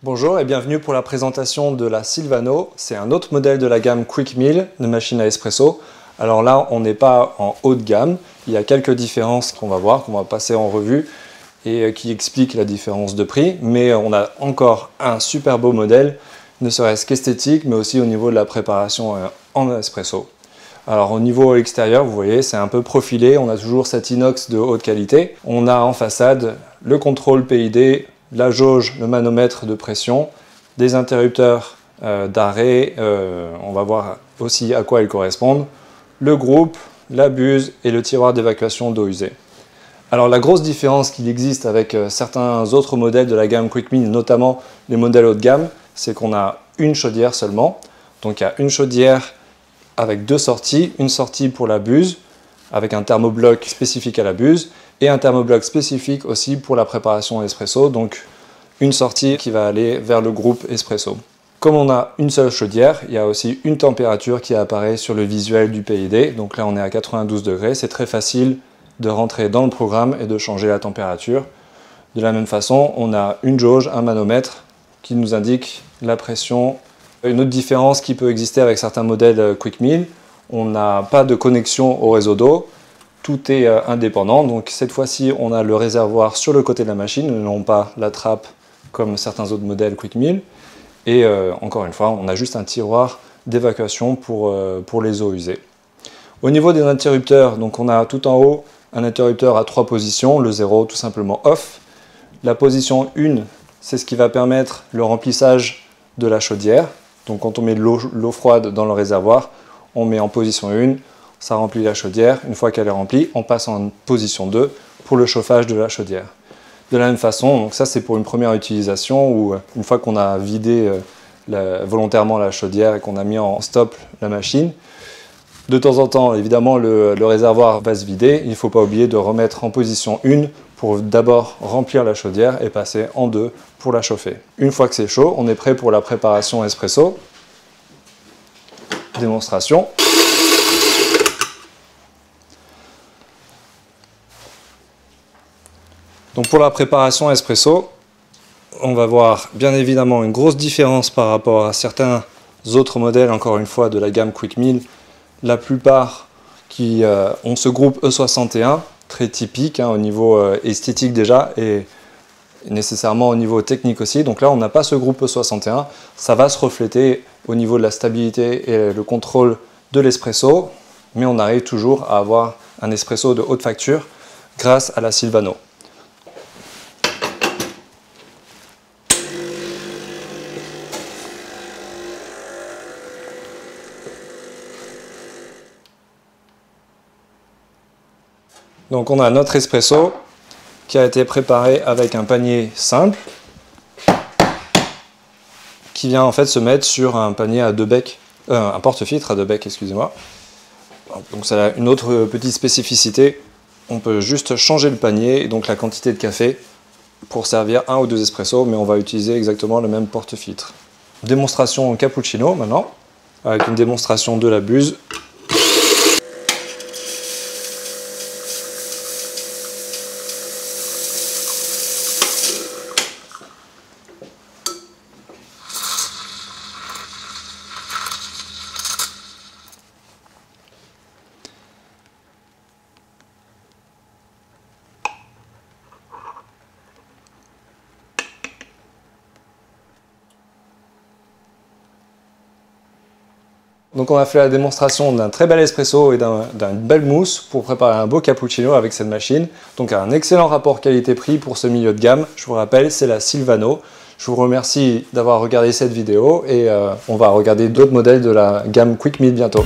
Bonjour et bienvenue pour la présentation de la Sylvano. C'est un autre modèle de la gamme Quick Mill de machine à espresso. Alors là, on n'est pas en haut de gamme. Il y a quelques différences qu'on va voir, qu'on va passer en revue et qui expliquent la différence de prix. Mais on a encore un super beau modèle, ne serait-ce qu'esthétique, mais aussi au niveau de la préparation en espresso. Alors au niveau extérieur, vous voyez, c'est un peu profilé. On a toujours cet inox de haute qualité. On a en façade le contrôle PID, la jauge, le manomètre de pression, des interrupteurs d'arrêt, on va voir aussi à quoi ils correspondent, le groupe, la buse et le tiroir d'évacuation d'eau usée. Alors la grosse différence qu'il existe avec certains autres modèles de la gamme Quick Mill, notamment les modèles haut de gamme, c'est qu'on a une chaudière seulement. Donc il y a une chaudière avec deux sorties, une sortie pour la buse, avec un thermobloc spécifique à la buse, et un thermobloc spécifique aussi pour la préparation espresso, donc une sortie qui va aller vers le groupe espresso. Comme on a une seule chaudière, il y a aussi une température qui apparaît sur le visuel du PID, donc là on est à 92 degrés, c'est très facile de rentrer dans le programme et de changer la température. De la même façon, on a une jauge, un manomètre qui nous indique la pression. Une autre différence qui peut exister avec certains modèles Quick Mill, on n'a pas de connexion au réseau d'eau. Tout est indépendant, donc cette fois-ci on a le réservoir sur le côté de la machine, non pas la trappe comme certains autres modèles Quick Mill. Et encore une fois, on a juste un tiroir d'évacuation pour les eaux usées. Au niveau des interrupteurs, donc on a tout en haut un interrupteur à 3 positions, le 0 tout simplement off. La position 1, c'est ce qui va permettre le remplissage de la chaudière. Donc quand on met de l'eau froide dans le réservoir, on met en position 1, ça remplit la chaudière. Une fois qu'elle est remplie, on passe en position 2 pour le chauffage de la chaudière. De la même façon, donc ça c'est pour une première utilisation où une fois qu'on a vidé volontairement la chaudière et qu'on a mis en stop la machine, de temps en temps, évidemment, le réservoir va se vider. Il ne faut pas oublier de remettre en position 1 pour d'abord remplir la chaudière et passer en 2 pour la chauffer. Une fois que c'est chaud, on est prêt pour la préparation espresso. Démonstration. Donc pour la préparation espresso, on va voir bien évidemment une grosse différence par rapport à certains autres modèles, encore une fois, de la gamme Quick Mill. La plupart qui ont ce groupe E61, très typique au niveau esthétique déjà et nécessairement au niveau technique aussi. Donc là, on n'a pas ce groupe E61. Ça va se refléter au niveau de la stabilité et le contrôle de l'espresso, mais on arrive toujours à avoir un espresso de haute facture grâce à la Sylvano. Donc on a notre espresso qui a été préparé avec un panier simple qui vient en fait se mettre sur un panier à 2 becs, un porte-filtre à 2 becs, excusez-moi. Donc ça a une autre petite spécificité, on peut juste changer le panier et donc la quantité de café pour servir 1 ou 2 espressos, mais on va utiliser exactement le même porte-filtre. Démonstration cappuccino maintenant, avec une démonstration de la buse. Donc on a fait la démonstration d'un très bel espresso et d'une belle mousse pour préparer un beau cappuccino avec cette machine. Donc un excellent rapport qualité-prix pour ce milieu de gamme. Je vous rappelle, c'est la Sylvano. Je vous remercie d'avoir regardé cette vidéo et on va regarder d'autres modèles de la gamme Quick Mill bientôt.